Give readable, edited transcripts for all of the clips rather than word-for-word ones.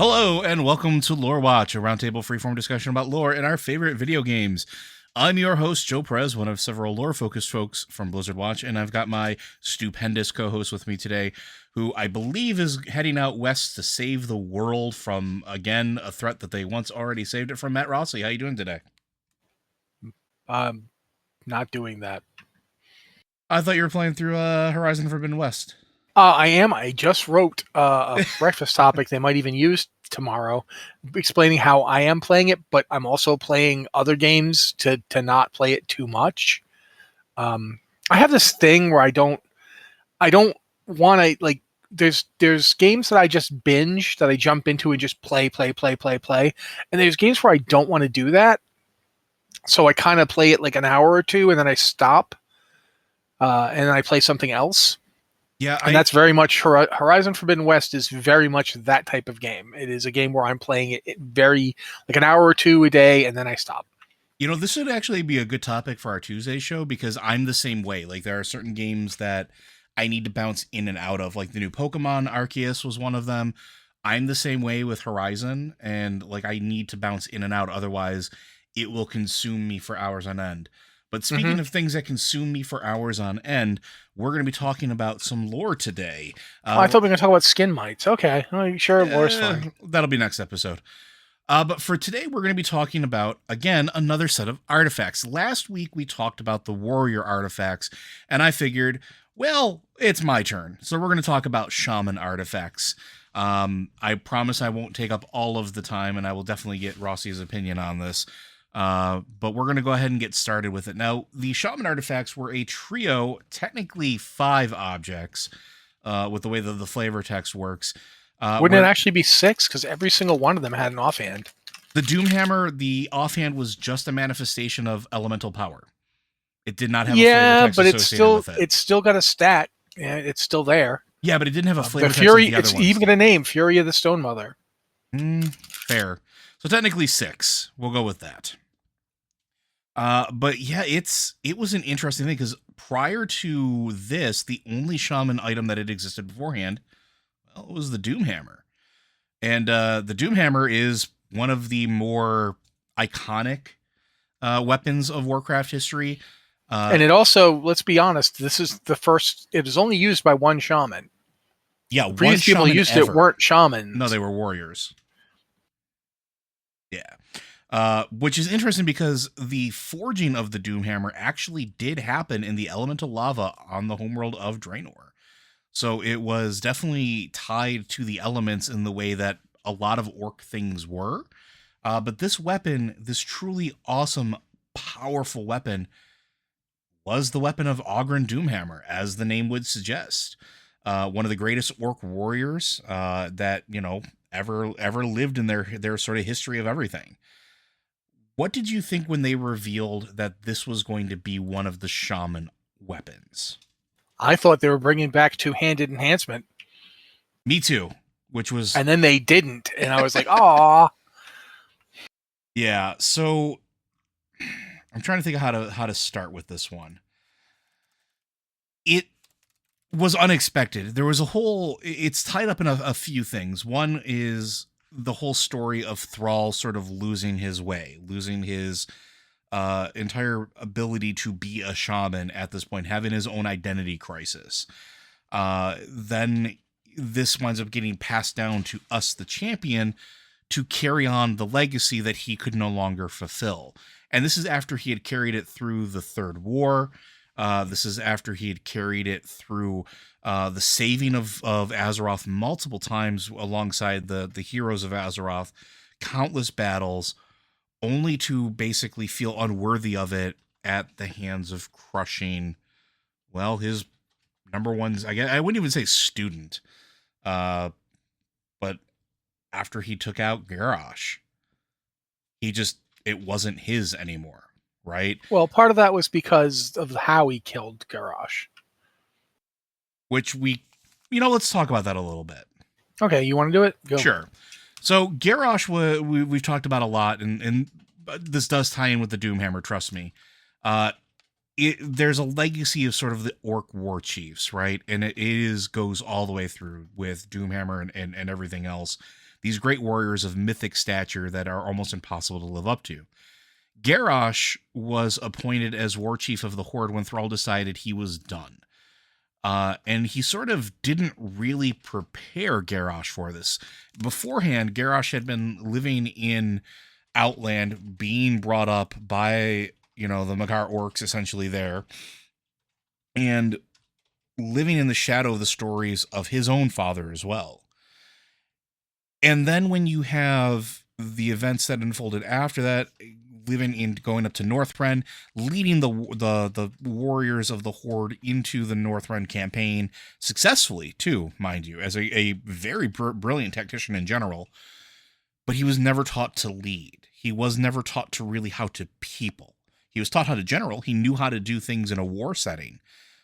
Hello and welcome to Lore Watch, a roundtable freeform discussion about lore and our favorite video games. I'm your host, Joe Perez, one of several lore-focused folks from Blizzard Watch, and I've got my stupendous co-host with me today, who I believe is heading out west to save the world from, again, a threat that they once already saved it from. Matt Rossi, how you doing today? Not doing that. I thought you were playing through Horizon Forbidden West. I am. I just wrote a breakfast topic they might even use tomorrow, explaining how I am playing it, but I'm also playing other games to not play it too much. I have this thing where I don't want to like. There's games that I just binge that I jump into and just play, and there's games where I don't want to do that, so I kind of play it like an hour or two and then I stop, and then I play something else. Yeah, and that's very much Horizon Forbidden West is very much that type of game. It is a game where I'm playing it very like an hour or two a day, and then I stop. You know, this would actually be a good topic for our Tuesday show because I'm the same way. Like, there are certain games that I need to bounce in and out of. Like, the new Pokemon Arceus was one of them. I'm the same way with Horizon, and like I need to bounce in and out. Otherwise, it will consume me for hours on end. But speaking of things that consume me for hours on end, we're going to be talking about some lore today. I thought we were going to talk about skin mites. Okay. Sure, lore's fine. That'll be next episode. But for today, we're going to be talking about, again, another set of artifacts. Last week, we talked about the warrior artifacts, and I figured, well, it's my turn. So we're going to talk about shaman artifacts. I promise I won't take up all of the time, and I will definitely get Rossi's opinion on this. But we're going to go ahead and get started with it. Now, the Shaman Artifacts were a trio, technically 5 objects, with the way that the flavor text works. Wouldn't it actually be 6? Because every single one of them had an offhand. The Doomhammer, the offhand was just a manifestation of elemental power. It did not have a flavor text but associated with it. It's still got a stat. Yeah, it's still there. Yeah, but it didn't have a flavor the text Fury, like the other it's ones. even got a name, Fury of the Stone Mother. Fair. So technically 6. We'll go with that. But yeah, it was an interesting thing because prior to this, the only shaman item that had existed beforehand, well, it was the Doomhammer. And the Doomhammer is one of the more iconic weapons of Warcraft history. And it also, let's be honest, this is the first, it is only used by one shaman. Yeah, previous people used it weren't shamans. No, they were warriors. Yeah. Which is interesting because the forging of the Doomhammer actually did happen in the elemental lava on the homeworld of Draenor. So it was definitely tied to the elements in the way that a lot of orc things were. But this weapon, this truly awesome, powerful weapon, was the weapon of Ogren Doomhammer, as the name would suggest. One of the greatest orc warriors that, ever lived in their sort of history of everything. What did you think when they revealed that this was going to be one of the shaman weapons? I thought they were bringing back two-handed enhancement. Me too, which was... And then they didn't, and I was like, aw. Yeah, so I'm trying to think of how to start with this one. It was unexpected. There was it's tied up in a few things. One is the whole story of Thrall sort of losing his way, losing his entire ability to be a shaman at this point, having his own identity crisis. Then this winds up getting passed down to us, the champion, to carry on the legacy that he could no longer fulfill. And this is after he had carried it through the Third War. This is after he had carried it through the saving of Azeroth multiple times alongside the heroes of Azeroth, countless battles, only to basically feel unworthy of it at the hands of crushing, well, his number one, I wouldn't even say student, but after he took out Garrosh, it wasn't his anymore, right? Well, part of that was because of how he killed Garrosh. Which let's talk about that a little bit. Okay, you want to do it? Go. Sure. So Garrosh, we've talked about a lot, and this does tie in with the Doomhammer, trust me. There's a legacy of sort of the orc war chiefs, right? And it goes all the way through with Doomhammer and everything else. these great warriors of mythic stature that are almost impossible to live up to. Garrosh was appointed as war chief of the Horde when Thrall decided he was done. And he sort of didn't really prepare Garrosh for this. Beforehand, Garrosh had been living in Outland, being brought up by, the Makar orcs essentially there, and living in the shadow of the stories of his own father as well. And then when you have the events that unfolded after that, going up to Northrend, leading the warriors of the Horde into the Northrend campaign successfully, too, mind you, as a very brilliant tactician in general. But he was never taught to lead. He was never taught to really how to people. He was taught how to general. He knew how to do things in a war setting.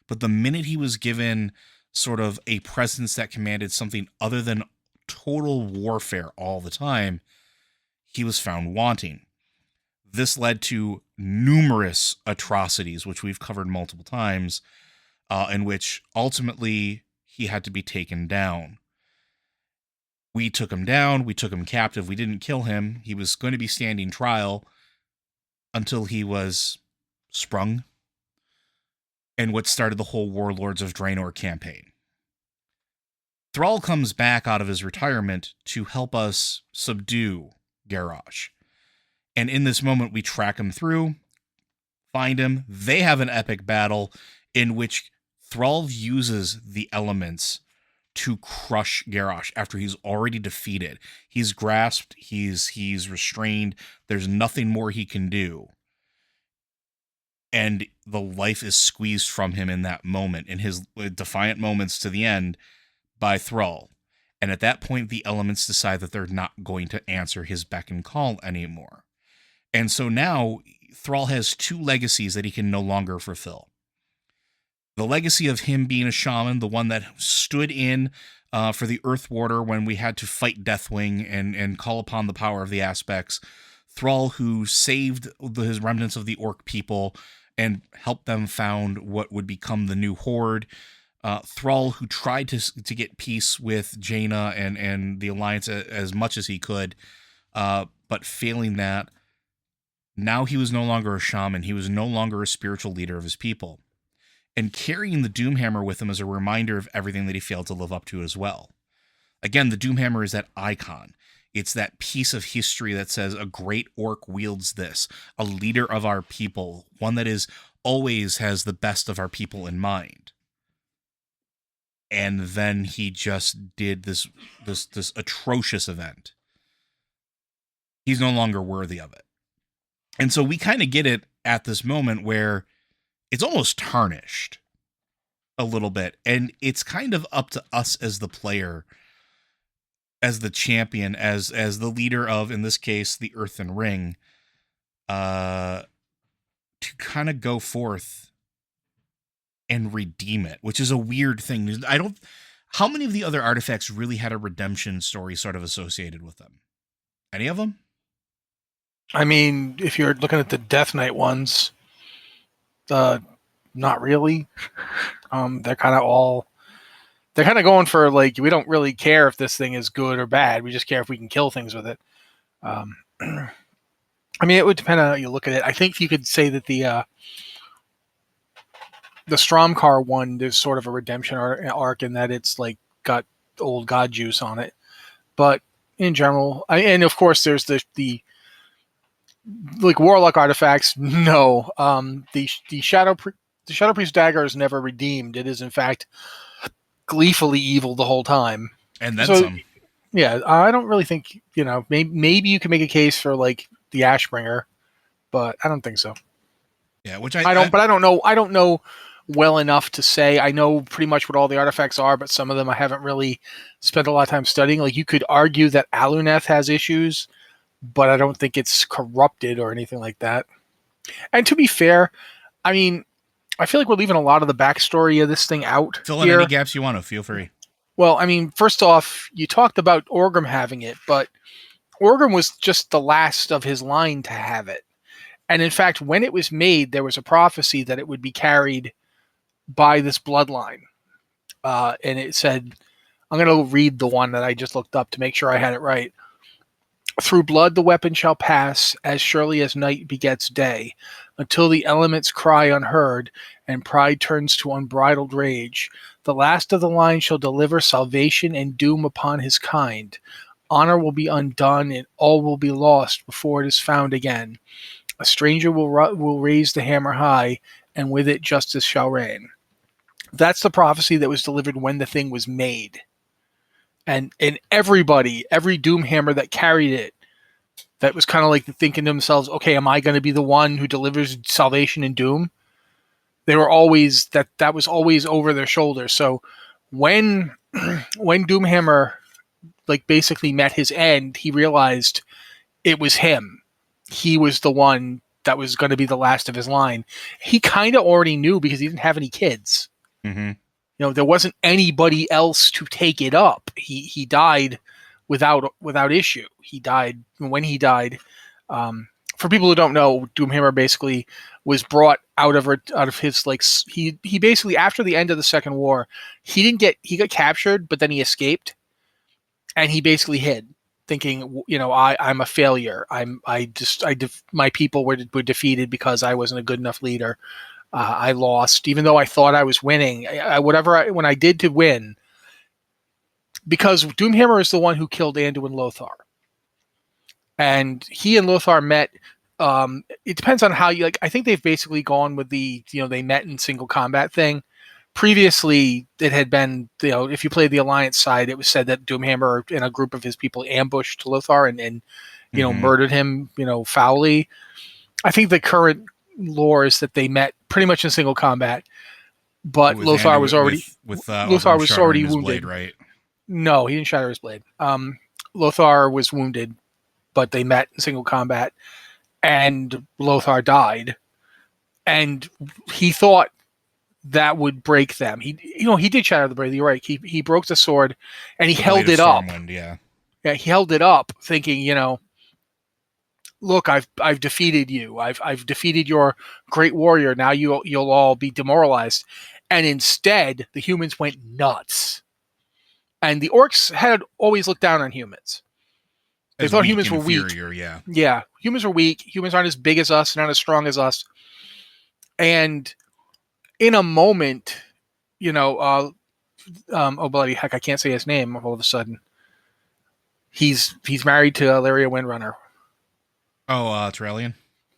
But the minute he was given sort of a presence that commanded something other than total warfare all the time, he was found wanting. This led to numerous atrocities, which we've covered multiple times, in which ultimately he had to be taken down. We took him down. We took him captive. We didn't kill him. He was going to be standing trial until he was sprung, and what started the whole Warlords of Draenor campaign. Thrall comes back out of his retirement to help us subdue Garrosh. And in this moment, we track him through, find him. They have an epic battle in which Thrall uses the elements to crush Garrosh after he's already defeated. He's grasped, he's restrained. There's nothing more he can do. And the life is squeezed from him in that moment, in his defiant moments to the end, by Thrall. And at that point, the elements decide that they're not going to answer his beck and call anymore. And so now Thrall has two legacies that he can no longer fulfill. The legacy of him being a shaman, the one that stood in for the Earth Warder when we had to fight Deathwing and call upon the power of the aspects. Thrall, who saved his remnants of the orc people and helped them found what would become the new Horde. Thrall, who tried to get peace with Jaina and the Alliance as much as he could, but failing that. Now he was no longer a shaman. He was no longer a spiritual leader of his people. And carrying the Doomhammer with him as a reminder of everything that he failed to live up to as well. Again, the Doomhammer is that icon. It's that piece of history that says a great orc wields this, a leader of our people, one that is always has the best of our people in mind. And then he just did this atrocious event. He's no longer worthy of it. And so we kind of get it at this moment where it's almost tarnished a little bit. And it's kind of up to us as the player, as the champion, as the leader of, in this case, the Earthen Ring, to kind of go forth and redeem it, which is a weird thing. How many of the other artifacts really had a redemption story sort of associated with them? Any of them? I mean, if you're looking at the Death Knight ones, not really. They're kind of going for, like, we don't really care if this thing is good or bad. We just care if we can kill things with it. I mean, it would depend on how you look at it. I think you could say that the Stromkar one, there's sort of a redemption arc in that it's like got old god juice on it. But in general, and of course there's the like warlock artifacts. No, the Shadow Priest dagger is never redeemed. It is in fact gleefully evil the whole time. And then some. Yeah, I don't really think, maybe you can make a case for like the Ashbringer, but I don't think so. Yeah, but I don't know. I don't know well enough to say. I know pretty much what all the artifacts are, but some of them I haven't really spent a lot of time studying. Like, you could argue that Aluneth has issues, but I don't think it's corrupted or anything like that. And to be fair, I mean, I feel like we're leaving a lot of the backstory of this thing out. Fill in any gaps you want to. Feel free. Well, I mean, first off, you talked about Ogren having it, but Ogren was just the last of his line to have it. And in fact, when it was made, there was a prophecy that it would be carried by this bloodline. And it said, I'm going to read the one that I just looked up to make sure I had it right. Through blood the weapon shall pass, as surely as night begets day, until the elements cry unheard, and pride turns to unbridled rage. The last of the line shall deliver salvation and doom upon his kind. Honor will be undone, and all will be lost before it is found again. A stranger will raise the hammer high, and with it justice shall reign. That's the prophecy that was delivered when the thing was made. And everybody, every Doomhammer that carried it, that was kind of like thinking to themselves, okay, am I going to be the one who delivers salvation and doom? They were always, that was always over their shoulders. So when Doomhammer like basically met his end, he realized it was him. He was the one that was going to be the last of his line. He kind of already knew because he didn't have any kids. Mm-hmm. There wasn't anybody else to take it up. He died without issue. He died when he died. For people who don't know, Doomhammer basically was brought out of his he basically, after the end of the Second War, he got captured, but then he escaped, and he basically hid, thinking, I'm a failure. My people were defeated because I wasn't a good enough leader. I lost, even though I thought I was winning. When I did to win, because Doomhammer is the one who killed Anduin Lothar, and he and Lothar met. It depends on how you like. I think they've basically gone with the they met in single combat thing. Previously, it had been if you played the Alliance side, it was said that Doomhammer and a group of his people ambushed Lothar and murdered him foully. I think the current lore is that they met pretty much in single combat, but Lothar was already Lothar was already wounded. Blade, right? No, he didn't shatter his blade. Lothar was wounded, but they met in single combat, and Lothar died. And he thought that would break them. He did shatter the blade. You're right. He broke the sword, and he held it up. Yeah, he held it up, thinking, look, I've defeated you. I've defeated your great warrior. Now you'll all be demoralized. And instead, the humans went nuts. And the orcs had always looked down on humans. They thought humans were weak. Yeah, humans were weak. Humans aren't as big as us, not as strong as us. And in a moment, oh bloody heck, I can't say his name all of a sudden. He's married to Illyria Windrunner. Oh, Turallion?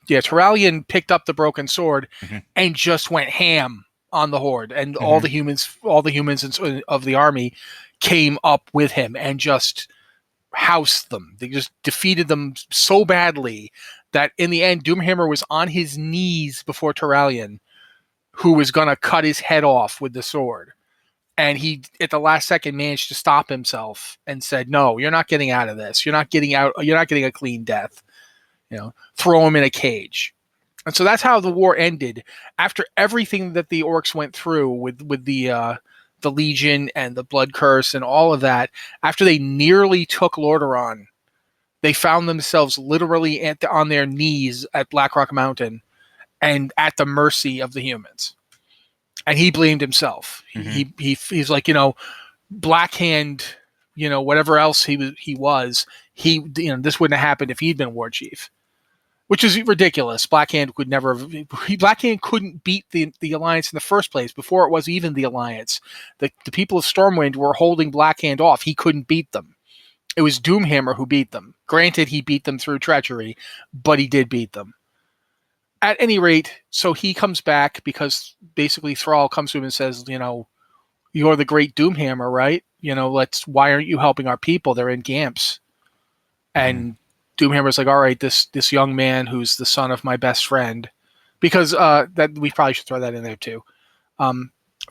Yeah, Turallion picked up the broken sword and just went ham on the horde, and all the humans of the army came up with him and just housed them. They just defeated them so badly that in the end, Doomhammer was on his knees before Turallion, who was going to cut his head off with the sword. And he, at the last second, managed to stop himself and said, "No, you're not getting out of this. You're not getting out. You're not getting a clean death. Throw him in a cage." And so that's how the war ended. After everything that the orcs went through with the Legion and the Blood Curse and all of that, after they nearly took Lordaeron, they found themselves literally on their knees at Blackrock Mountain and at the mercy of the humans. And he blamed himself. He's like, Blackhand, whatever else he was, this wouldn't have happened if he'd been war chief, which is ridiculous. Blackhand couldn't beat the Alliance in the first place before it was even the Alliance. The people of Stormwind were holding Blackhand off. He couldn't beat them. It was Doomhammer who beat them. Granted, he beat them through treachery, but he did beat them. At any rate, so he comes back because basically Thrall comes to him and says, you're the great Doomhammer, right? Why aren't you helping our people? They're in Gamps. And Doomhammer's like, all right, this young man who's the son of my best friend, because that we probably should throw that in there too.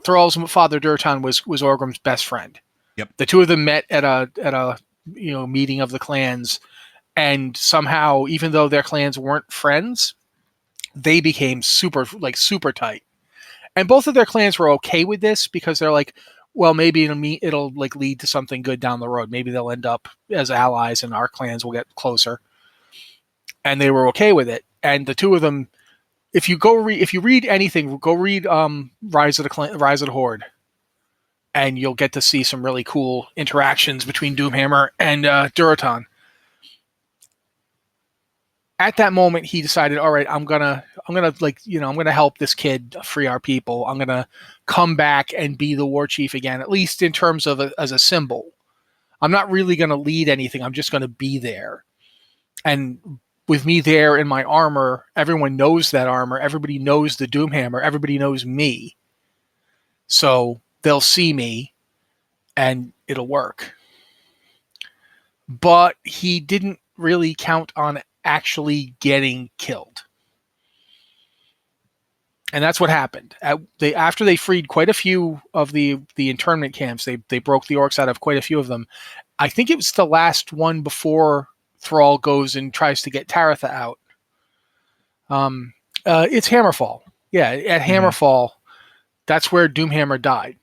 Thrall's father Durtan was Orgrim's best friend. Yep. The two of them met at a meeting of the clans, and somehow, even though their clans weren't friends, they became super tight. And both of their clans were okay with this because they're like, well, maybe it'll lead to something good down the road. Maybe they'll end up as allies and our clans will get closer. And they were okay with it. And the two of them, if you read anything, go read Rise of the Horde. and you'll get to see some really cool interactions between Doomhammer and Durotan. At that moment, he decided, all right, I'm gonna help this kid free our people. I'm gonna come back and be the war chief again, at least in terms of as a symbol. I'm not really gonna lead anything. I'm just gonna be there. And with me there in my armor, everyone knows that armor. Everybody knows the Doomhammer. Everybody knows me. So they'll see me, and it'll work. But he didn't really count on actually getting killed. And that's what happened. After they freed quite a few of the internment camps, they broke the orcs out of quite a few of them. I think it was the last one before Thrall goes and tries to get Taratha out. It's Hammerfall. Yeah, at Hammerfall, that's where Doomhammer died.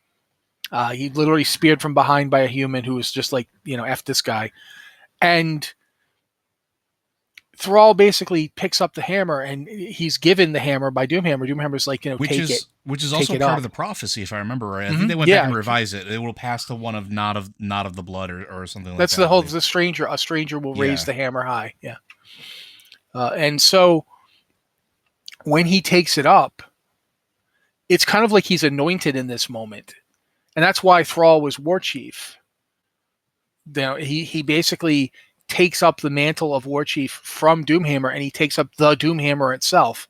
He literally speared from behind by a human who was just like, F this guy. And Thrall basically picks up the hammer, and he's given the hammer by Doomhammer. Doomhammer's like, take it. Which is also part of the prophecy, if I remember right. I think they went back and revised it. It will pass to one of not of the blood or something like that. That's the whole, the stranger. A stranger will raise the hammer high. Yeah. And so when he takes it up, it's kind of like he's anointed in this moment. And that's why Thrall was war chief. He basically takes up the mantle of war chief from Doomhammer, and he takes up the Doomhammer itself.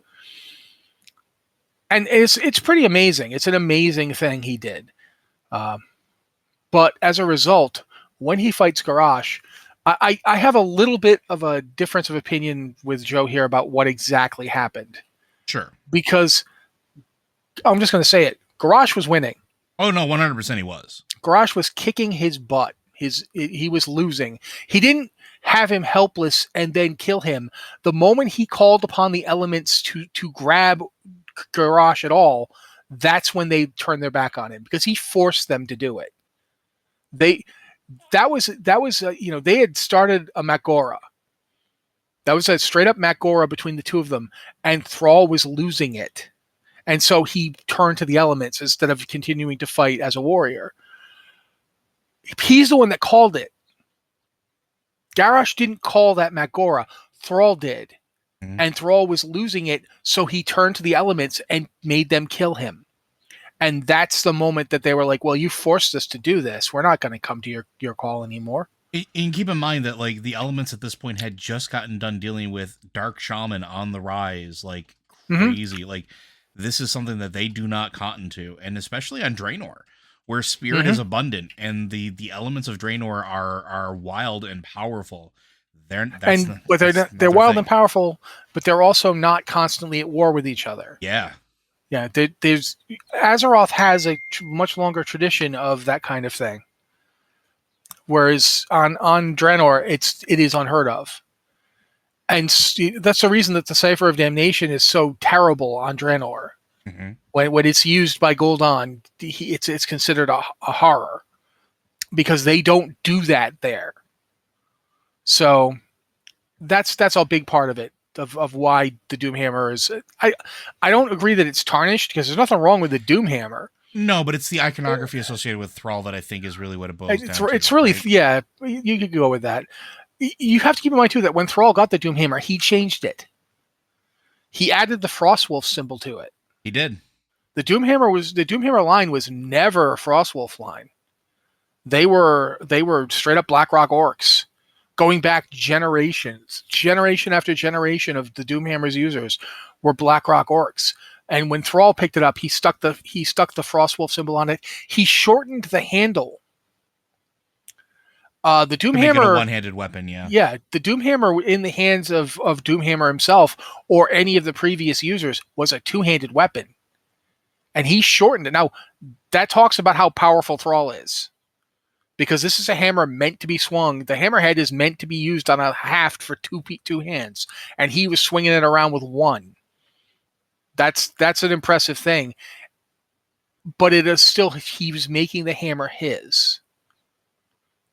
And it's pretty amazing. It's an amazing thing he did. But as a result, when he fights Garrosh, I have a little bit of a difference of opinion with Joe here about what exactly happened. Sure. Because I'm just going to say it. Garrosh was winning. Oh, no, 100% he was. Garrosh was kicking his butt. He was losing. He didn't have him helpless and then kill him. The moment he called upon the elements to grab Garrosh at all, that's when they turned their back on him, because he forced them to do it. They had started a Makgora. That was a straight up Makgora between the two of them, and Thrall was losing it. And so he turned to the elements instead of continuing to fight as a warrior. He's the one that called it. Garrosh didn't call that Makgora. Thrall did. Mm-hmm. And Thrall was losing it, so he turned to the elements and made them kill him. And that's the moment that they were like, well, you forced us to do this. We're not going to come to your call anymore. And keep in mind that like the elements at this point had just gotten done dealing with Dark Shaman on the rise, like crazy. Mm-hmm. Like this is something that they do not cotton to, and especially on Draenor, where spirit is abundant and the elements of Draenor are wild and powerful. They're wild and powerful, but they're also not constantly at war with each other. Yeah. Yeah, there's Azeroth has a much longer tradition of that kind of thing, whereas on Draenor it is unheard of, and that's the reason that the Cipher of Damnation is so terrible on Draenor. Mm-hmm. When it's used by Gul'dan, it's considered a horror, because they don't do that there. So that's a big part of it. Of why the Doomhammer is... I don't agree that it's tarnished, because there's nothing wrong with the Doomhammer. No, but it's the iconography associated with Thrall that I think is really what it boils down to. It's really... Right? Yeah, you could go with that. You have to keep in mind, too, that when Thrall got the Doomhammer, he changed it. He added the Frostwolf symbol to it. He did. The Doomhammer line was never a Frostwolf line. They were straight up Blackrock orcs. Going back generations, generation after generation of the Doomhammer's users were Blackrock orcs. And when Thrall picked it up, he stuck the Frostwolf symbol on it. He shortened the handle. The Doomhammer, to make it a one-handed weapon, yeah. Yeah, the Doomhammer in the hands of Doomhammer himself or any of the previous users was a two-handed weapon. And he shortened it. Now, that talks about how powerful Thrall is. Because this is a hammer meant to be swung. The hammerhead is meant to be used on a haft for two hands, and he was swinging it around with one. That's an impressive thing. But it is still, he was making the hammer his.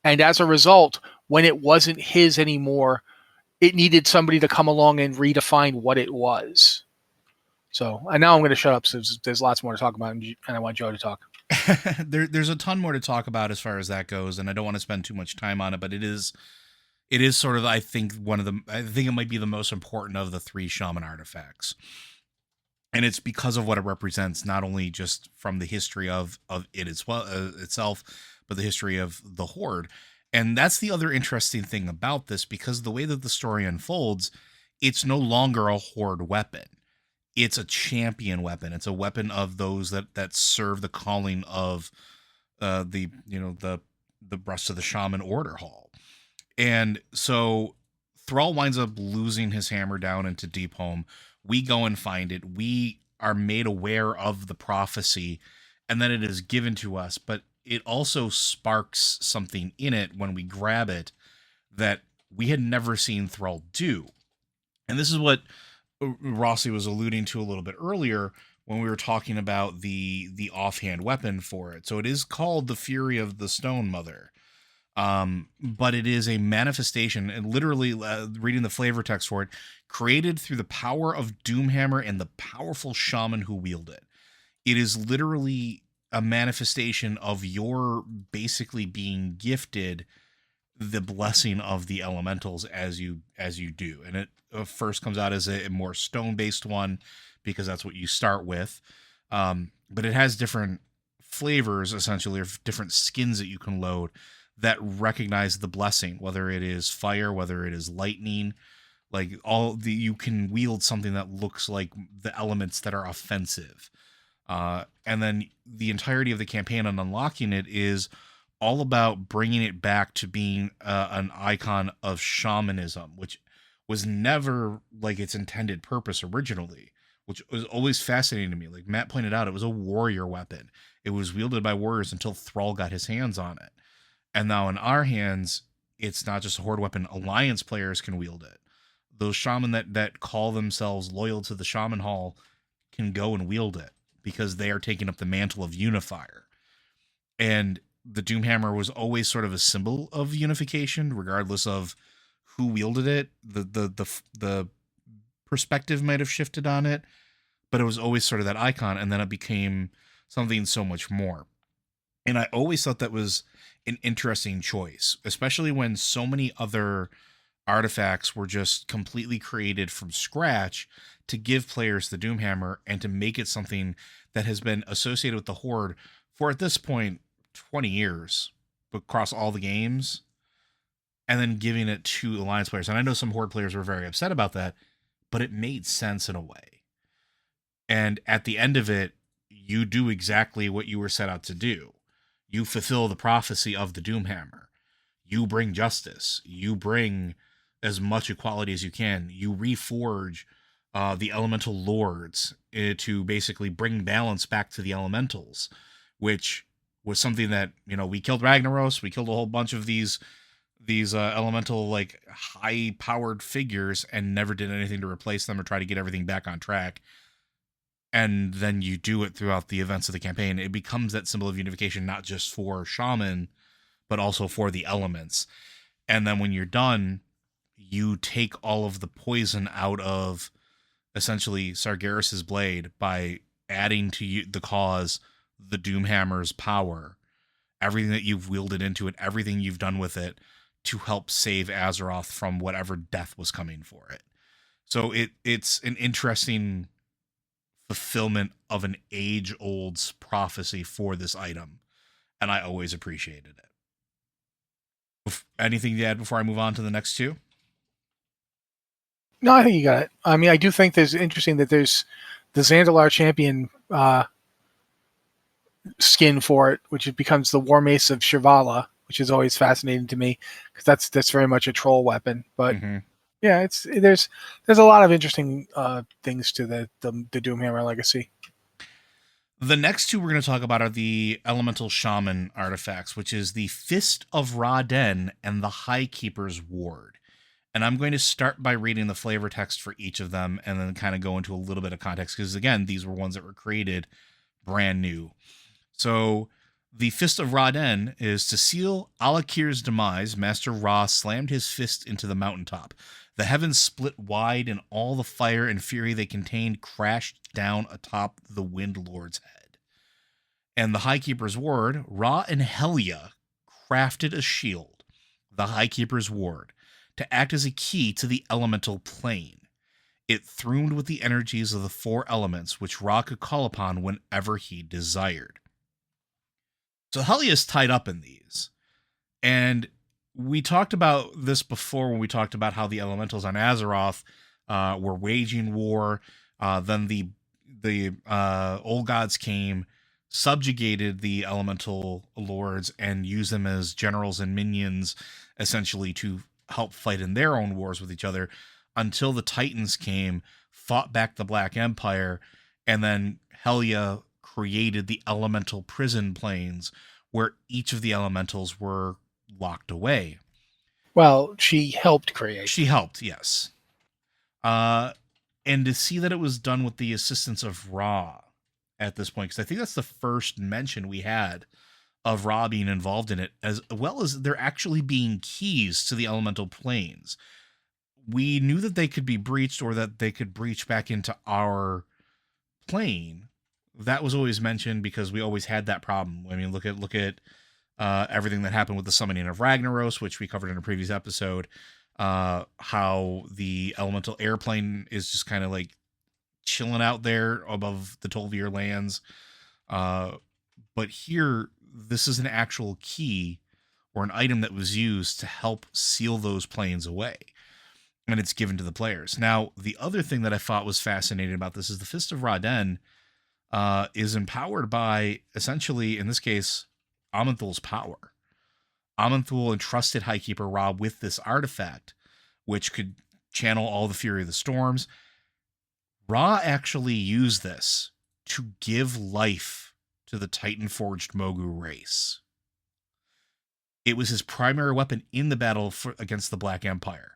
And as a result, when it wasn't his anymore, it needed somebody to come along and redefine what it was. So, and now I'm going to shut up, so there's lots more to talk about, and I want Joe to talk. There's a ton more to talk about as far as that goes, and I don't want to spend too much time on it, but it is sort of, I think, I think it might be the most important of the three shaman artifacts. And it's because of what it represents, not only just from the history of it as well itself, but the history of the horde. And that's the other interesting thing about this, because the way that the story unfolds, it's no longer a horde weapon. It's a champion weapon. It's a weapon of those that serve the calling of the rest of the shaman order hall. And so Thrall winds up losing his hammer down into Deepholm. We go and find it. We are made aware of the prophecy, and then it is given to us. But it also sparks something in it when we grab it that we had never seen Thrall do. And this is what Rossi was alluding to a little bit earlier when we were talking about the offhand weapon for it. So it is called the Fury of the Stone Mother. But it is a manifestation, and literally reading the flavor text for it, created through the power of Doomhammer and the powerful shaman who wield it. It is literally a manifestation of your basically being gifted the blessing of the elementals as you do. And it first comes out as a more stone based one, because that's what you start with. But it has different flavors, essentially, or different skins that you can load that recognize the blessing, whether it is fire, whether it is lightning, like you can wield something that looks like the elements that are offensive. And then the entirety of the campaign on unlocking it is all about bringing it back to being an icon of shamanism, which was never like its intended purpose originally, which was always fascinating to me. Like Matt pointed out, it was a warrior weapon. It was wielded by warriors until Thrall got his hands on it. And now in our hands, it's not just a horde weapon. Alliance players can wield it. Those shaman that call themselves loyal to the Shaman Hall can go and wield it because they are taking up the mantle of unifier. And the Doomhammer was always sort of a symbol of unification, regardless of who wielded it. The perspective might have shifted on it, but it was always sort of that icon, and then it became something so much more. And I always thought that was an interesting choice, especially when so many other artifacts were just completely created from scratch to give players the Doomhammer and to make it something that has been associated with the Horde for, at this point, 20 years across all the games, and then giving it to Alliance players. And I know some Horde players were very upset about that, but it made sense in a way. And at the end of it, you do exactly what you were set out to do. You fulfill the prophecy of the Doomhammer. You bring justice. You bring as much equality as you can. You reforge the elemental lords to basically bring balance back to the elementals, which was something that, we killed Ragnaros. We killed a whole bunch of these elemental, like, high powered figures, and never did anything to replace them or try to get everything back on track. And then you do it throughout the events of the campaign. It becomes that symbol of unification, not just for shaman, but also for the elements. And then when you're done, you take all of the poison out of essentially Sargeras's blade by adding to the cause the Doomhammer's power, everything that you've wielded into it, everything you've done with it to help save Azeroth from whatever death was coming for it. So it's an interesting fulfillment of an age-old prophecy for this item, and I always appreciated it. Anything to add before I move on to the next two? No, I think you got it. I mean, I do think there's interesting that there's the Zandalar champion skin for it, which it becomes the War Mace of Shivala, which is always fascinating to me because that's very much a troll weapon. But yeah, there's a lot of interesting things to the Doomhammer legacy. The next two we're going to talk about are the Elemental Shaman artifacts, which is the Fist of Raden and the High Keeper's Ward. And I'm going to start by reading the flavor text for each of them and then kind of go into a little bit of context, because, again, these were ones that were created brand new. So the Fist of Raden is: to seal Alakir's demise, Master Ra slammed his fist into the mountaintop. The heavens split wide, and all the fire and fury they contained crashed down atop the Wind Lord's head. And the Highkeeper's Ward, Ra and Helia crafted a shield, the Highkeeper's Ward, to act as a key to the elemental plane. It throomed with the energies of the 4 elements, which Ra could call upon whenever he desired. So Helia's tied up in these. And we talked about this before when we talked about how the elementals on Azeroth were waging war. Then the old gods came, subjugated the elemental lords, and used them as generals and minions, essentially to help fight in their own wars with each other, until the Titans came, fought back the Black Empire, and then Helia created the elemental prison planes where each of the elementals were locked away. Well, she helped create. She helped, yes. And to see that it was done with the assistance of Ra at this point, because I think that's the first mention we had of Ra being involved in it, as well as there actually being keys to the elemental planes. We knew that they could be breached, or that they could breach back into our plane. That was always mentioned because we always had that problem. I mean, look at everything that happened with the summoning of Ragnaros, which we covered in a previous episode. How the elemental airplane is just kind of like chilling out there above the Tol'vir lands. But here, this is an actual key or an item that was used to help seal those planes away. And it's given to the players. Now, the other thing that I thought was fascinating about this is the Fist of Raden is empowered by, essentially, in this case, Amanthal's power. Amanthal entrusted Highkeeper Ra with this artifact, which could channel all the fury of the storms. Ra actually used this to give life to the Titan-forged Mogu race. It was his primary weapon in the battle against the Black Empire.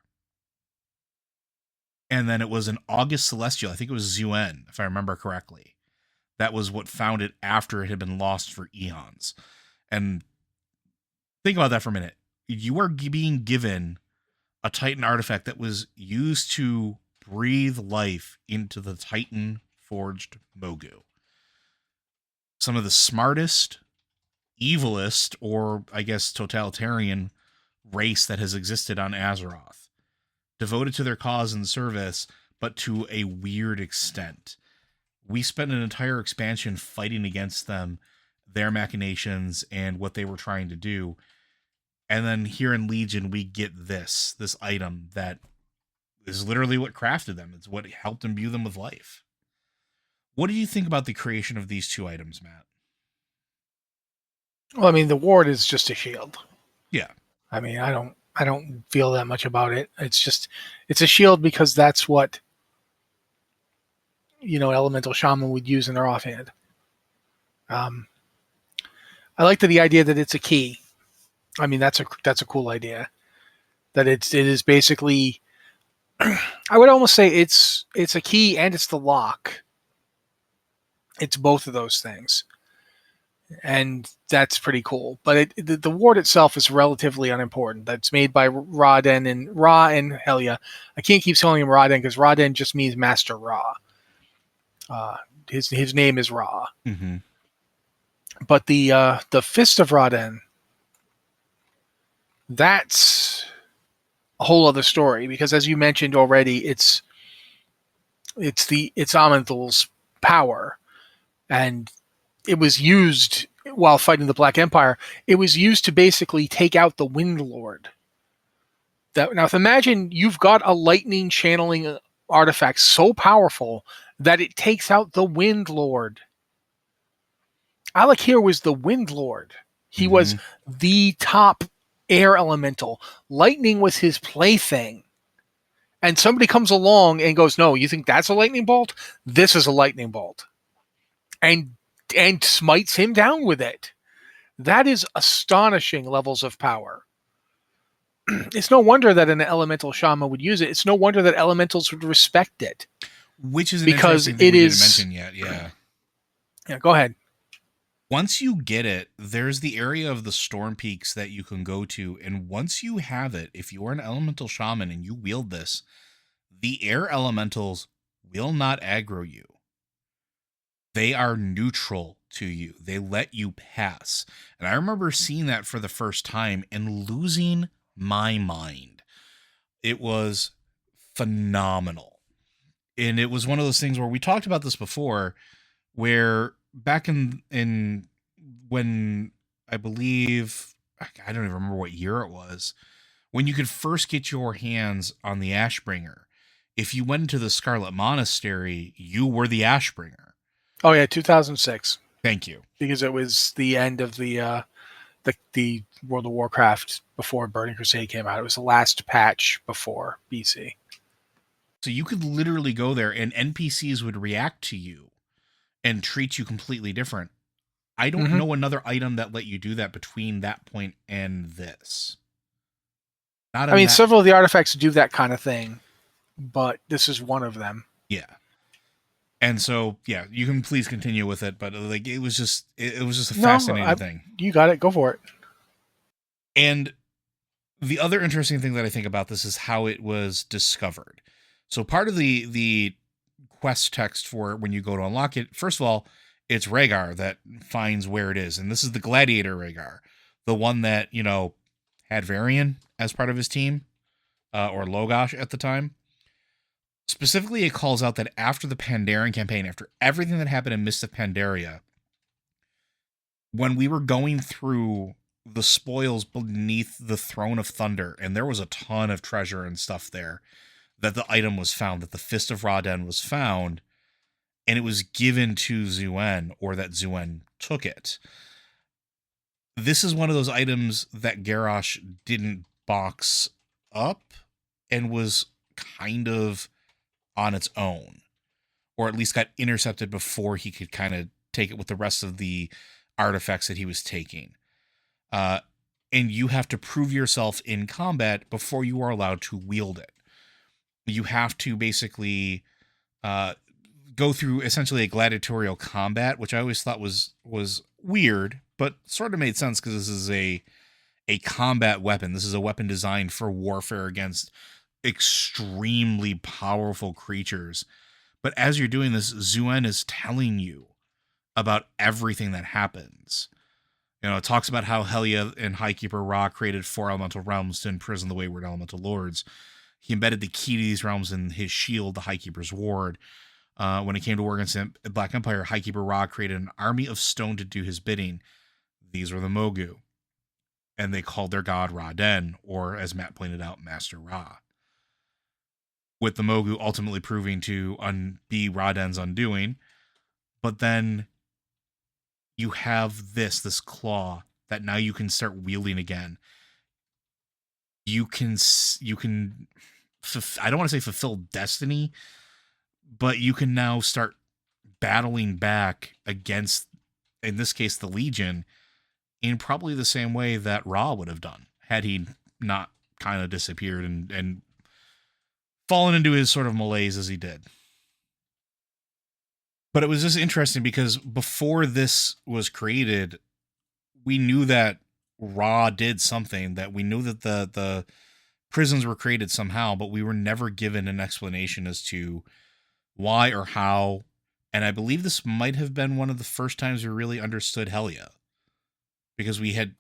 And then it was an August Celestial, I think it was Zuen, if I remember correctly. That was what found it after it had been lost for eons. And think about that for a minute. You are being given a Titan artifact that was used to breathe life into the Titan-forged Mogu. Some of the smartest, evilest, or I guess totalitarian race that has existed on Azeroth. Devoted to their cause and service, but to a weird extent. We spent an entire expansion fighting against them, their machinations, and what they were trying to do. And then here in Legion, we get this item that is literally what crafted them. It's what helped imbue them with life. What do you think about the creation of these 2 items, Matt? Well, I mean, the ward is just a shield. Yeah. I mean, I don't feel that much about it. It's a shield because that's what, elemental shaman would use in their offhand. I like the idea that it's a key. I mean, that's a cool idea. That it is basically, I would almost say it's a key and it's the lock. It's both of those things. And that's pretty cool. But the ward itself is relatively unimportant. That's made by Ra and Helia. I can't keep calling him Raden because Raden just means Master Ra. His name is Ra. Mm-hmm. But the Fist of Raden, that's a whole other story because, as you mentioned already, it's Amanthal's power, and it was used while fighting the Black Empire. It was used to basically take out the Wind Lord. Now, if imagine you've got a lightning channeling artifact so powerful that it takes out the Wind Lord. Alakir was the Wind Lord. He was the top air elemental. Lightning was his plaything. And somebody comes along and goes, no, you think that's a lightning bolt? This is a lightning bolt. And smites him down with it. That is astonishing levels of power. It's no wonder that an elemental shaman would use it. It's no wonder that elementals would respect it. Which is because it is didn't mention yet. Yeah, go ahead. Once you get it, there's the area of the Storm Peaks that you can go to, and once you have it, if you're an elemental shaman and you wield this, the air elementals will not aggro you. They are neutral to you. They let you pass. And I remember seeing that for the first time and losing my mind. It was phenomenal. And it was one of those things where we talked about this before, where back in when I believe, I don't even remember what year it was, when you could first get your hands on the Ashbringer, if you went into the Scarlet Monastery, you were the Ashbringer. Oh yeah, 2006. Thank you. Because it was the end of the World of Warcraft before Burning Crusade came out. It was the last patch before BC. So you could literally go there and NPCs would react to you and treat you completely different. I don't know another item that let you do that between that point and this. I mean, several of the artifacts do that kind of thing, but this is one of them. Yeah. And so, yeah, you can please continue with it, but like it was just a fascinating thing. You got it. Go for it. And the other interesting thing that I think about this is how it was discovered. So part of the quest text for when you go to unlock it, first of all, it's Rhaegar that finds where it is. And this is the Gladiator Rhaegar, the one that, you know, had Varian as part of his team, or Logosh at the time. Specifically, it calls out that after the Pandaren campaign, after everything that happened in Mist of Pandaria, when we were going through the spoils beneath the Throne of Thunder, and there was a ton of treasure and stuff there, that the item was found, that the Fist of Raden was found, and it was given to Zuen, or that Zuen took it. This is one of those items that Garrosh didn't box up and was kind of on its own, or at least got intercepted before he could kind of take it with the rest of the artifacts that he was taking. And you have to prove yourself in combat before you are allowed to wield it. You have to basically go through essentially a gladiatorial combat, which I always thought was weird, but sort of made sense because this is a combat weapon. This is a weapon designed for warfare against extremely powerful creatures. But as you're doing this, Zuen is telling you about everything that happens. You know, it talks about how Helia and Highkeeper Ra created 4 elemental realms to imprison the wayward elemental lords. He embedded the key to these realms in his shield, the Highkeeper's Ward. When it came to war against the Black Empire, Highkeeper Ra created an army of stone to do his bidding. These were the Mogu. And they called their god Raden, or as Matt pointed out, Master Ra. With the Mogu ultimately proving to be Raden's undoing. But then you have this claw that now you can start wielding again. You can I don't want to say fulfill destiny, but you can now start battling back against, in this case, the Legion, in probably the same way that Ra would have done had he not kind of disappeared and fallen into his sort of malaise as he did. But it was just interesting because before this was created, we knew that Ra did something, that we knew that the prisons were created somehow, but we were never given an explanation as to why or how. And I believe this might have been one of the first times we really understood Helia, because we had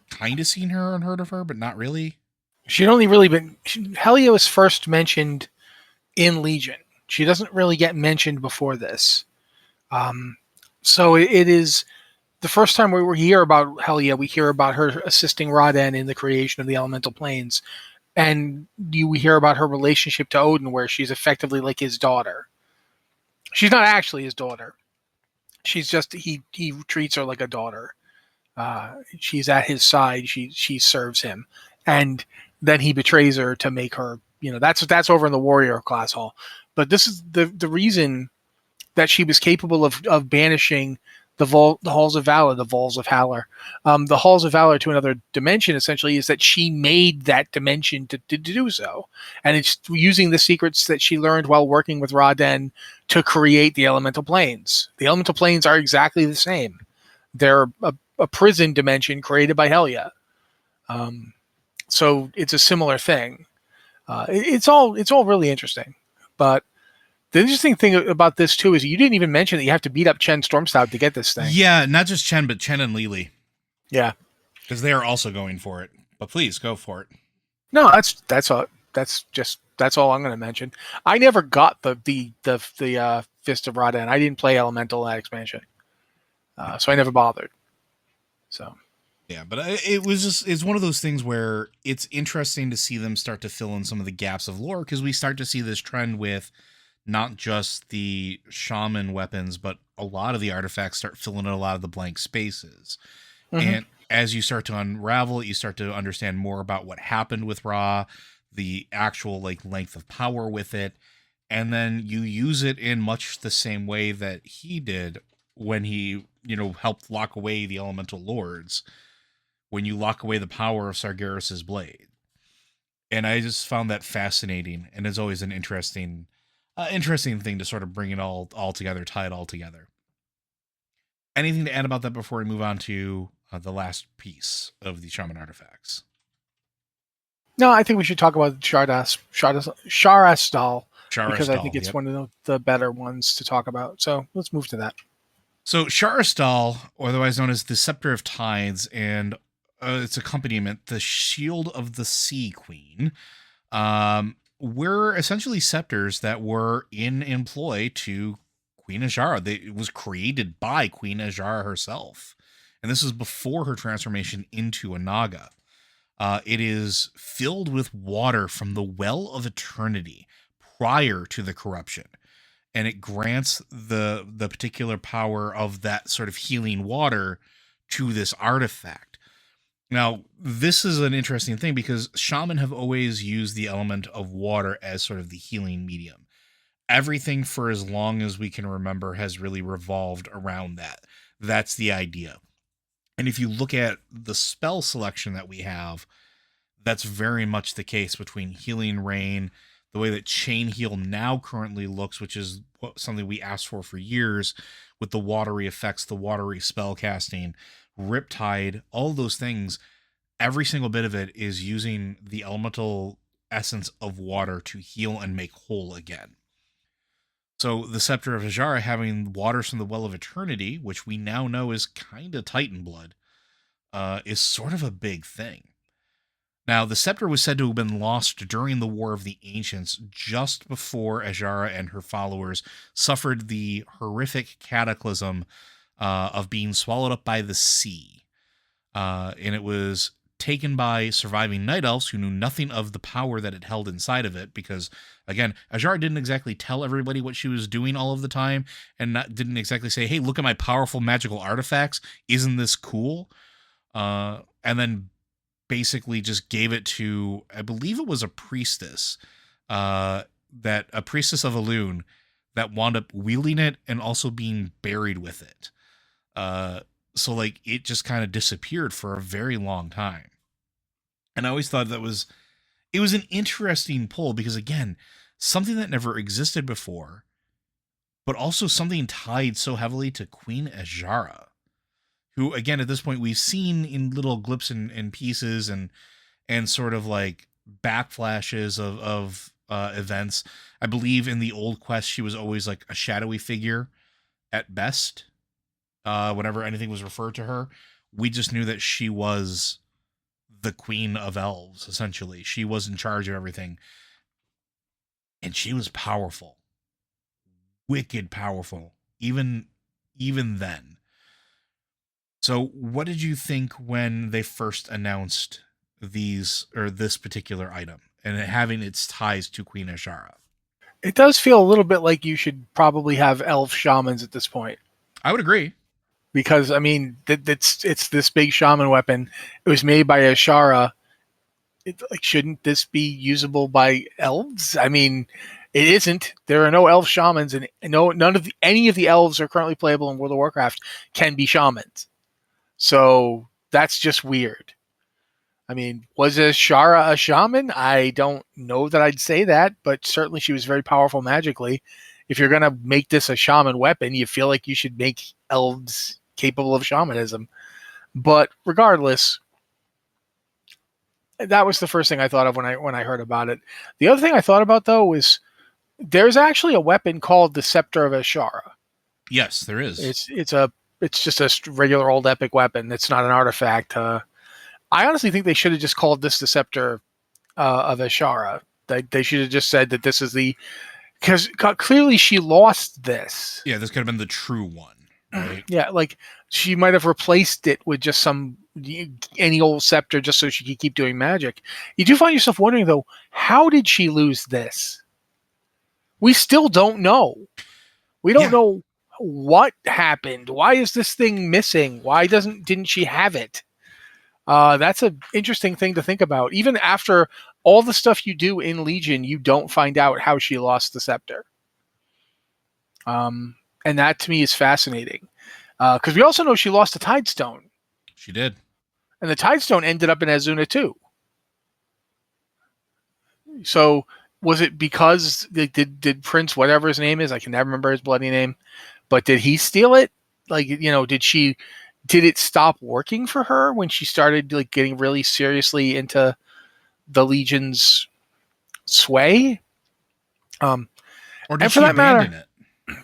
kind of seen her and heard of her, but not really. She'd only really been... Helia was first mentioned in Legion. She doesn't really get mentioned before this. So it is the first time we hear about Helia. We hear about her assisting Raden in the creation of the elemental planes. And we hear about her relationship to Odin, where she's effectively like his daughter. She's not actually his daughter. She's just, he treats her like a daughter. She's at his side. She serves him. And then he betrays her to make her, that's over in the warrior class hall. But this is the reason that she was capable of banishing the Halls of Valor, the Halls of Halar. The Halls of Valor to another dimension, essentially, is that she made that dimension to do so. And it's using the secrets that she learned while working with Raden to create the elemental planes. The elemental planes are exactly the same. They're a prison dimension created by Helia. So it's a similar thing. It's all really interesting. But The interesting thing about this too is you didn't even mention that you have to beat up Chen Stormstout to get this thing. Yeah, not just Chen, but Chen and Lili. Yeah, because they are also going for it. But please go for it. no, that's all. That's all I'm going to mention. I never got the Fist of Raden. I didn't play Elemental in that expansion, so I never bothered. So yeah, but it's one of those things where it's interesting to see them start to fill in some of the gaps of lore, because we start to see this trend with not just the shaman weapons, but a lot of the artifacts start filling in a lot of the blank spaces. And as you start to unravel it, you start to understand more about what happened with Ra, the actual length of power with it, and then you use it in much the same way that he did when he, helped lock away the elemental lords, when you lock away the power of Sargeras's blade. And I just found that fascinating, and it's always an interesting thing to sort of bring it all together, tie it all together. Anything to add about that before we move on to the last piece of the Shaman Artifacts? No, I think we should talk about Sharastal, because I think it's one of the better ones to talk about. So let's move to that. So Sharastal, otherwise known as the Scepter of Tides, and its accompaniment, the Shield of the Sea Queen, were essentially scepters that were in employ to Queen Ashara. It was created by Queen Ashara herself. And this was before her transformation into a Naga. It is filled with water from the Well of Eternity prior to the corruption. And it grants the particular power of that sort of healing water to this artifact. Now, this is an interesting thing because shaman have always used the element of water as sort of the healing medium. Everything for as long as we can remember has really revolved around that. That's the idea. And if you look at the spell selection that we have, that's very much the case between Healing Rain, the way that Chain Heal now currently looks, which is something we asked for years, with the watery effects, the watery spell casting, Riptide, all those things. Every single bit of it is using the elemental essence of water to heal and make whole again. So the Scepter of Ashara having waters from the Well of Eternity, which we now know is kind of Titan blood, is sort of a big thing. Now, the scepter was said to have been lost during the War of the Ancients, just before Ashara and her followers suffered the horrific cataclysm of being swallowed up by the sea. And it was taken by surviving night elves who knew nothing of the power that it held inside of it, because, again, Ashara didn't exactly tell everybody what she was doing all of the time, and didn't exactly say, hey, look at my powerful magical artifacts, isn't this cool? And then basically just gave it to, I believe it was a priestess, a priestess of Elune, that wound up wielding it and also being buried with it. So it just kind of disappeared for a very long time. And I always thought it was an interesting pull, because again, something that never existed before, but also something tied so heavily to Queen Ashara, who, again, at this point we've seen in little glips and pieces and sort of backflashes of events. I believe in the old quest, she was always a shadowy figure at best. Whenever anything was referred to her, we just knew that she was the queen of elves, essentially. She was in charge of everything. And she was powerful. Wicked powerful. Even then. So what did you think when they first announced this particular item and having its ties to Queen Ashara? It does feel a little bit like you should probably have elf shamans at this point. I would agree. Because, I mean, it's this big shaman weapon. It was made by Ashara. Shouldn't this be usable by elves? I mean, it isn't. There are no elf shamans, and any of the elves are currently playable in World of Warcraft can be shamans. So that's just weird. I mean, was Ashara a shaman? I don't know that I'd say that, but certainly she was very powerful magically. If you're going to make this a shaman weapon, you feel like you should make elves capable of shamanism. But regardless, that was the first thing I thought of when I heard about it. The other thing I thought about, though, was There's actually a weapon called the Scepter of Ashara. Yes, there is. It's just a regular old epic weapon. It's not an artifact. I honestly think they should have just called this the Scepter of Ashara. They should have just said that this is the, because clearly she lost this. Yeah, this could have been the true one, right? Yeah, like she might have replaced it with just any old scepter just so she could keep doing magic. You do find yourself wondering though, how did she lose this? We still don't know. We don't Yeah. know what happened. Why is this thing missing? Why didn't she have it? That's an interesting thing to think about. Even after all the stuff you do in Legion, you don't find out how she lost the scepter. And that to me is fascinating. Because we also know she lost the Tidestone. She did. And the Tidestone ended up in Azuna too. So was it because did Prince, whatever his name is, I can never remember his bloody name, but did he steal it? Like, did it stop working for her when she started like getting really seriously into the Legion's sway? Or did she abandon it?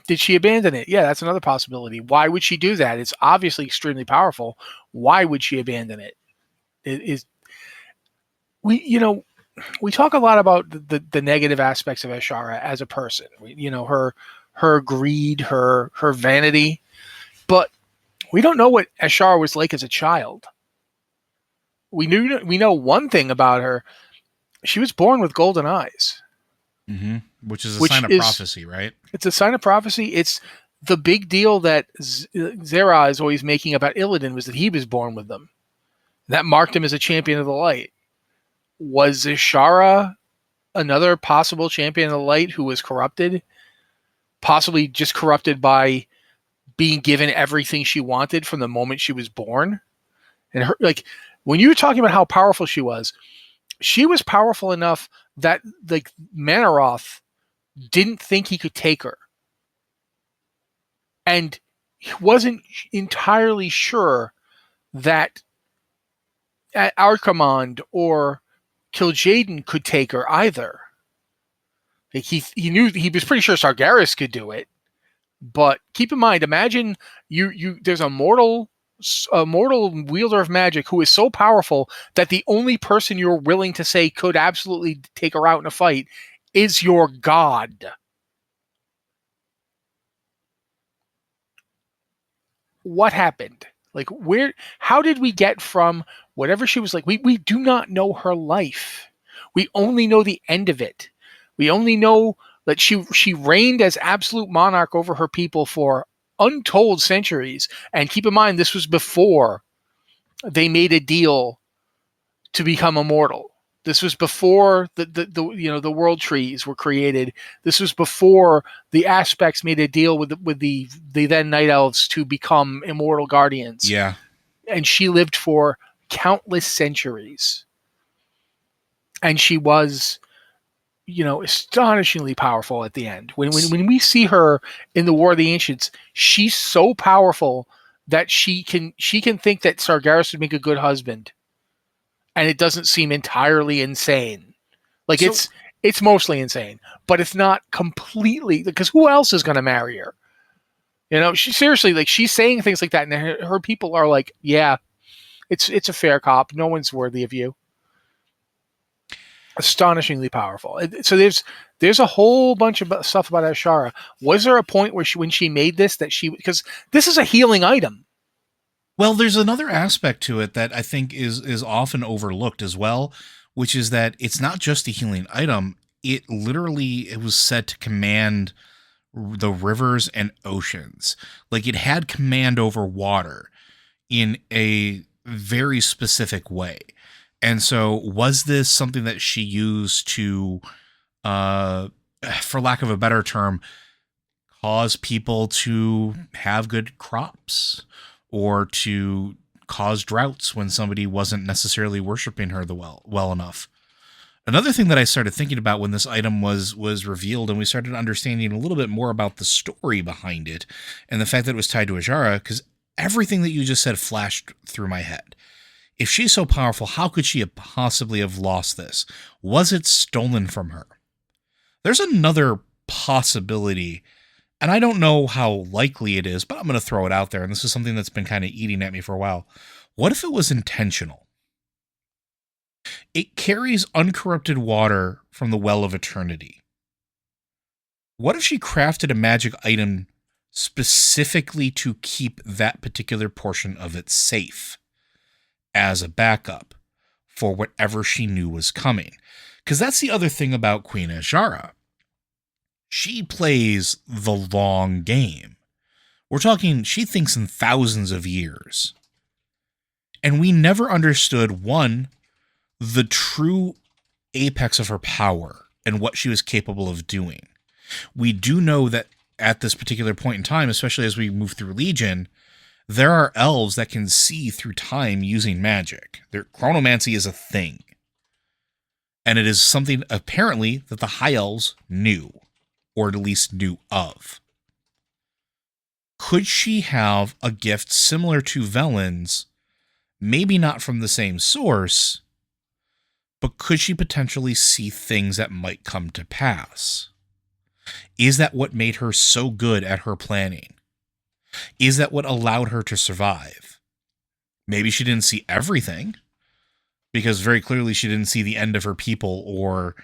Did she abandon it? Yeah, that's another possibility. Why would she do that? It's obviously extremely powerful. Why would she abandon it? We talk a lot about the negative aspects of Ashara as a person. Her greed, her vanity, but we don't know what Ashara was like as a child. We know one thing about her. She was born with golden eyes. Mm-hmm. Which is a sign of prophecy, right? It's a sign of prophecy. It's the big deal that Zera is always making about Illidan was that he was born with them. That marked him as a champion of the light. Was Ashara another possible champion of the light who was corrupted? Possibly just corrupted by being given everything she wanted from the moment she was born? And her, like, when you were talking about how powerful she was powerful enough that like Manaroth didn't think he could take her. And he wasn't entirely sure that Archimonde or Kil'jaeden could take her either. Like he knew, he was pretty sure Sargeras could do it. But keep in mind, imagine there's a mortal wielder of magic who is so powerful that the only person you're willing to say could absolutely take her out in a fight is your god. What happened? Like, how did we get from whatever she was like? We do not know her life. We only know the end of it. We only know that she reigned as absolute monarch over her people for untold centuries. And keep in mind, this was before they made a deal to become immortal. This was before the world trees were created. This was before the aspects made a deal with the then night elves to become immortal guardians. Yeah. And she lived for countless centuries. And she was, astonishingly powerful at the end. When we see her in the War of the Ancients, she's so powerful that she can think that Sargeras would make a good husband. And it doesn't seem entirely insane. Like, it's mostly insane, but it's not completely, because who else is going to marry her? She seriously, like, she's saying things like that, and her people are like, yeah, it's a fair cop. No one's worthy of you. Astonishingly powerful. So there's a whole bunch of stuff about Ashara. Was there a point where when she made this, because this is a healing item? Well, there's another aspect to it that I think is often overlooked as well, which is that it's not just a healing item. It was set to command the rivers and oceans. Like, it had command over water in a very specific way. And so was this something that she used to, for lack of a better term, cause people to have good crops, or to cause droughts when somebody wasn't necessarily worshiping her well enough? Another thing that I started thinking about when this item was revealed, and we started understanding a little bit more about the story behind it, and the fact that it was tied to Ashara, because everything that you just said flashed through my head. If she's so powerful, how could she possibly have lost this? Was it stolen from her? There's another possibility, and I don't know how likely it is, but I'm going to throw it out there, and this is something that's been kind of eating at me for a while. What if it was intentional? It carries uncorrupted water from the Well of Eternity. What if she crafted a magic item specifically to keep that particular portion of it safe as a backup for whatever she knew was coming? Because that's the other thing about Queen Ashara. She plays the long game. We're talking, she thinks in thousands of years. And we never understood, one, the true apex of her power and what she was capable of doing. We do know that at this particular point in time, especially as we move through Legion, there are elves that can see through time using magic. Their chronomancy is a thing. And it is something apparently that the High Elves knew, or at least knew of. Could she have a gift similar to Velen's, maybe not from the same source, but could she potentially see things that might come to pass? Is that what made her so good at her planning? Is that what allowed her to survive? Maybe she didn't see everything, because very clearly she didn't see the end of her people or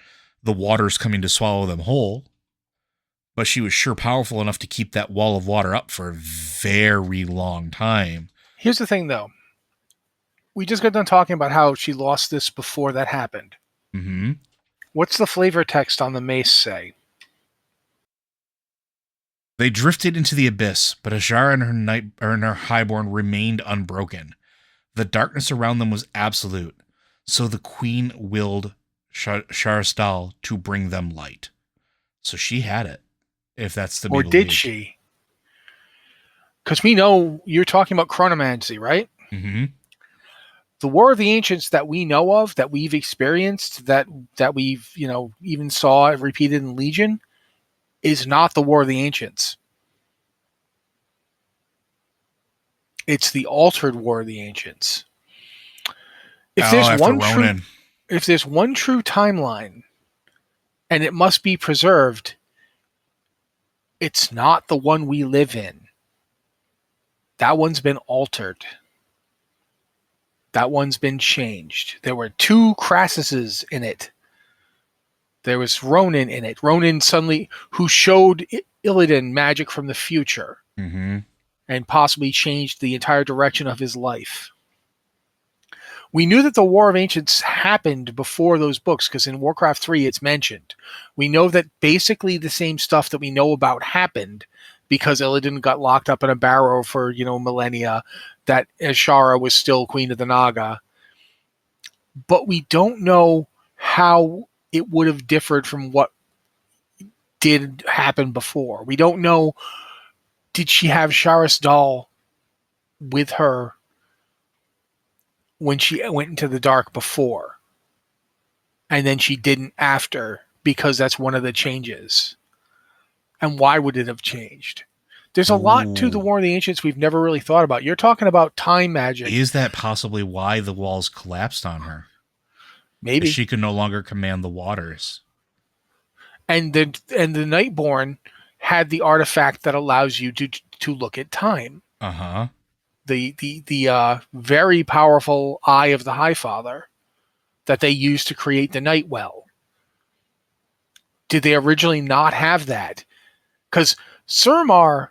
the waters coming to swallow them whole. But she was sure powerful enough to keep that wall of water up for a very long time. Here's the thing, though. We just got done talking about how she lost this before that happened. Mm-hmm. What's the flavor text on the mace say? They drifted into the abyss, but Ashara and her highborn remained unbroken. The darkness around them was absolute, so the queen willed Sharsdal to bring them light. So she had it, if that's to be believed. Or did she? Because we know you're talking about chronomancy, right? Mm-hmm. The War of the Ancients that we know of, that we've experienced, that we've, even saw repeated in Legion, is not the War of the Ancients. It's the altered War of the Ancients. If there's one true timeline, and it must be preserved, it's not the one we live in. That one's been altered. That one's been changed. There were two Crassuses in it. There was Ronan in it. Ronan suddenly, who showed Illidan magic from the future, mm-hmm. and possibly changed the entire direction of his life. We knew that the War of Ancients happened before those books, because in Warcraft 3 it's mentioned. We know that basically the same stuff that we know about happened, because Illidan got locked up in a barrow for, millennia, that Ashara was still Queen of the Naga. But we don't know how it would have differed from what did happen before. We don't know, did she have Sharsdal with her when she went into the dark before, and then she didn't after, because that's one of the changes? And why would it have changed? There's a lot to the War of the Ancients we've never really thought about. You're talking about time magic. Is that possibly why the walls collapsed on her? Maybe she could no longer command the waters. And the Nightborn had the artifact that allows you to look at time. Uh-huh. The very powerful Eye of the Highfather that they used to create the Night Well. Did they originally not have that? Because Suramar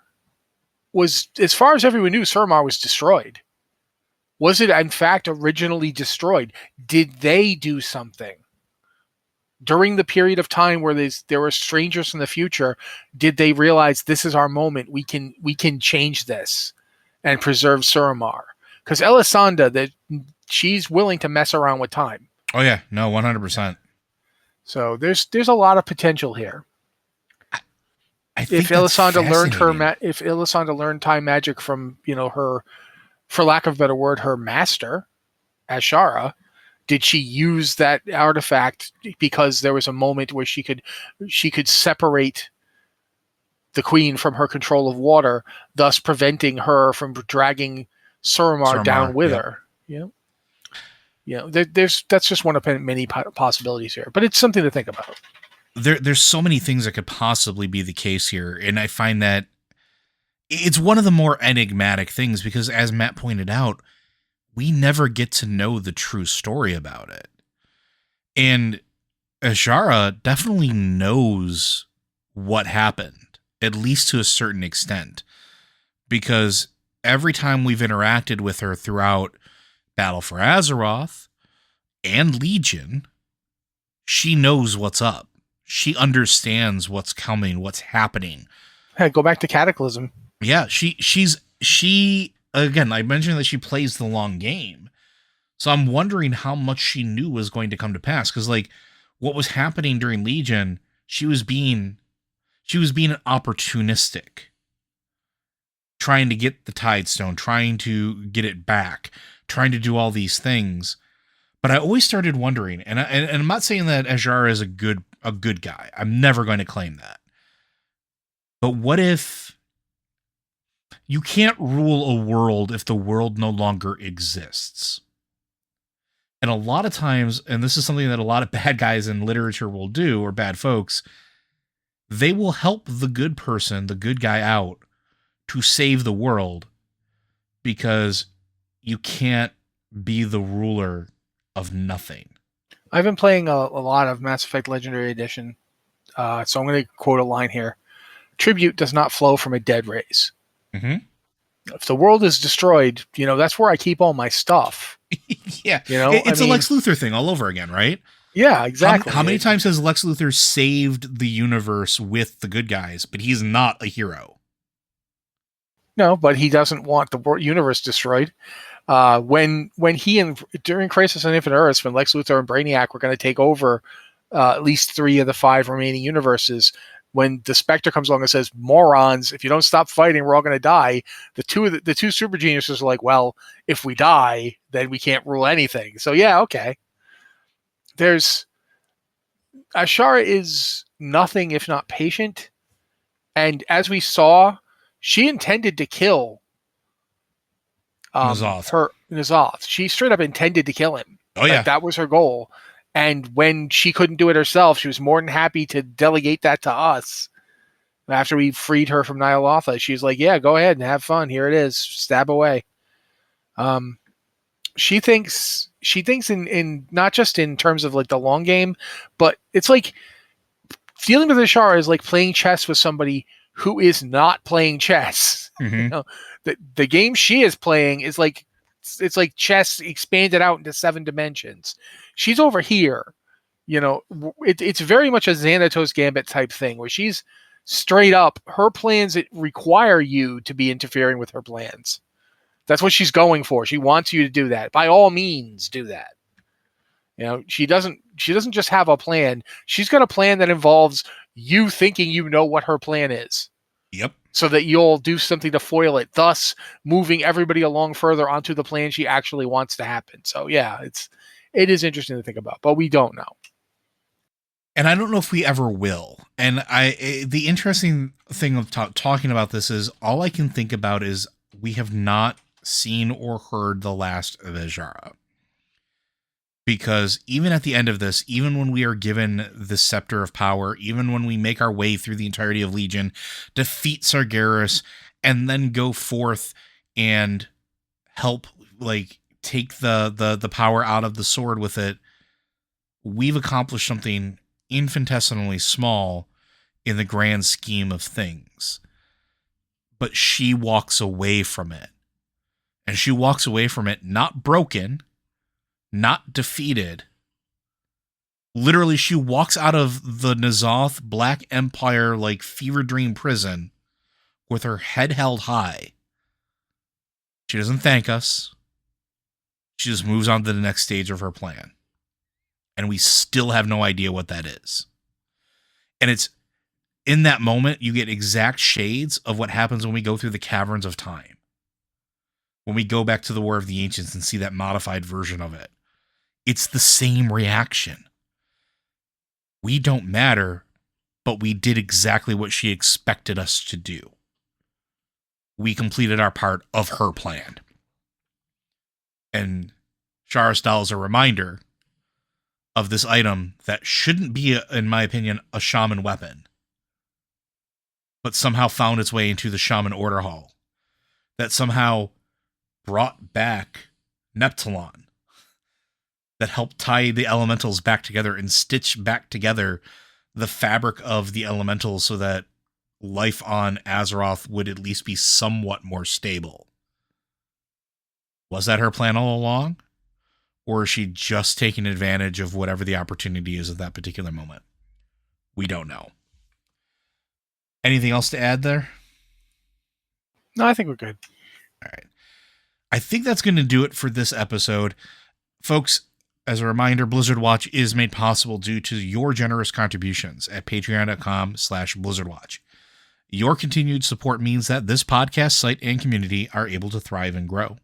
was, as far as everyone knew, Suramar was destroyed. Was it in fact originally destroyed? Did they do something? During the period of time where there were strangers from the future, did they realize this is our moment? We can change this and preserve Suramar. Because Elisanda, she's willing to mess around with time. Oh yeah, no, 100%. So there's a lot of potential here. I think if Elisanda learned time magic from her, for lack of a better word, her master, Ashara, did she use that artifact because there was a moment where she could separate the queen from her control of water, thus preventing her from dragging Suramar down with her? That's just one of many possibilities here, but it's something to think about. there's so many things that could possibly be the case here, and I find that it's one of the more enigmatic things because, as Matt pointed out, we never get to know the true story about it. And Ashara definitely knows what happened, at least to a certain extent, because every time we've interacted with her throughout Battle for Azeroth and Legion, she knows what's up. She understands what's coming, what's happening. Hey, go back to Cataclysm. Yeah, she again, I mentioned that she plays the long game. So I'm wondering how much she knew was going to come to pass, cuz like what was happening during Legion, she was being opportunistic, trying to get the Tidestone, trying to get it back, trying to do all these things. But I always started wondering, and I'm not saying that Ashara is a good guy. I'm never going to claim that. But what if you can't rule a world if the world no longer exists? And a lot of times, and this is something that a lot of bad guys in literature will do, or bad folks, they will help the good person, the good guy out to save the world because you can't be the ruler of nothing. I've been playing a lot of Mass Effect Legendary Edition, so I'm going to quote a line here. Tribute does not flow from a dead race. Mm-hmm. If the world is destroyed, that's where I keep all my stuff. Yeah. It's a Lex Luthor thing all over again, right? Yeah, exactly. How many times has Lex Luthor saved the universe with the good guys, but he's not a hero? No, but he doesn't want the universe destroyed. When he during Crisis on Infinite Earths, when Lex Luthor and Brainiac were going to take over at least 3 of the 5 remaining universes, when the Spectre comes along and says, "Morons, if you don't stop fighting, we're all going to die," the two super geniuses are like, "Well, if we die, then we can't rule anything." So yeah, okay. Ashara is nothing if not patient, and as we saw, she intended to kill N'Zoth. She straight up intended to kill him. Oh yeah, that was her goal. And when she couldn't do it herself, she was more than happy to delegate that to us. After we freed her from Ny'alotha, she's like, "Yeah, go ahead and have fun. Here it is. Stab away." She thinks in not just in terms of like the long game, but it's like dealing with Ashara is like playing chess with somebody who is not playing chess. Mm-hmm. The game she is playing is like it's like chess expanded out into 7 dimensions. She's over here. It's very much a Xanatos Gambit type thing where she's straight up, her plans require you to be interfering with her plans. That's what she's going for. She wants you to do that. By all means, do that. She doesn't just have a plan. She's got a plan that involves you thinking you know what her plan is. Yep. So that you'll do something to foil it, thus moving everybody along further onto the plan she actually wants to happen. So yeah, it is interesting to think about, but we don't know. And I don't know if we ever will. And the interesting thing of talking about this is all I can think about is we have not seen or heard the last of Ashara. Because even at the end of this, even when we are given the Scepter of Power, even when we make our way through the entirety of Legion, defeat Sargeras, and then go forth and help like take the power out of the sword with it, we've accomplished something infinitesimally small in the grand scheme of things. But she walks away from it. And she walks away from it not broken, not defeated. Literally, she walks out of the N'Zoth Black Empire like fever dream prison with her head held high. She doesn't thank us. She just moves on to the next stage of her plan. And we still have no idea what that is. And it's in that moment, you get exact shades of what happens when we go through the caverns of time. When we go back to the War of the Ancients and see that modified version of it. It's the same reaction. We don't matter, but we did exactly what she expected us to do. We completed our part of her plan. And Sharastal is a reminder of this item that shouldn't be, in my opinion, a shaman weapon, but somehow found its way into the shaman order hall, that somehow brought back Neptulon, that helped tie the elementals back together and stitch back together the fabric of the elementals so that life on Azeroth would at least be somewhat more stable. Was that her plan all along? Or is she just taking advantage of whatever the opportunity is at that particular moment? We don't know. Anything else to add there? No, I think we're good. All right. I think that's going to do it for this episode. Folks, as a reminder, Blizzard Watch is made possible due to your generous contributions at patreon.com/BlizzardWatch. Your continued support means that this podcast site and community are able to thrive and grow.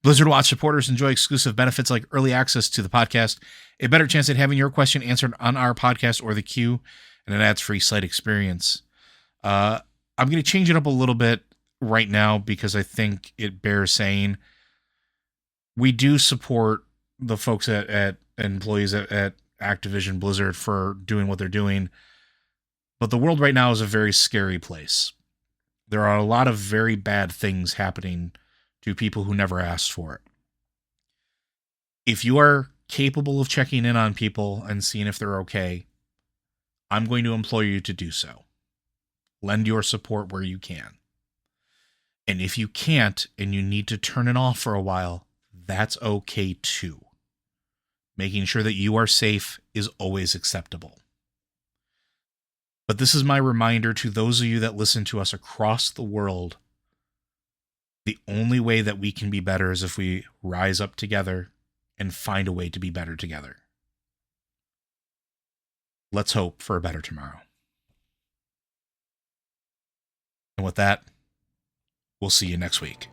Blizzard Watch supporters enjoy exclusive benefits like early access to the podcast, a better chance at having your question answered on our podcast or the queue, and an ads-free site experience. I'm going to change it up a little bit right now because I think it bears saying. We do support the folks at employees at Activision Blizzard for doing what they're doing, but the world right now is a very scary place. There are a lot of very bad things happening to people who never asked for it. If you are capable of checking in on people and seeing if they're okay, I'm going to implore you to do so. Lend your support where you can. And if you can't and you need to turn it off for a while, that's okay too. Making sure that you are safe is always acceptable. But this is my reminder to those of you that listen to us across the world. The only way that we can be better is if we rise up together and find a way to be better together. Let's hope for a better tomorrow. And with that, we'll see you next week.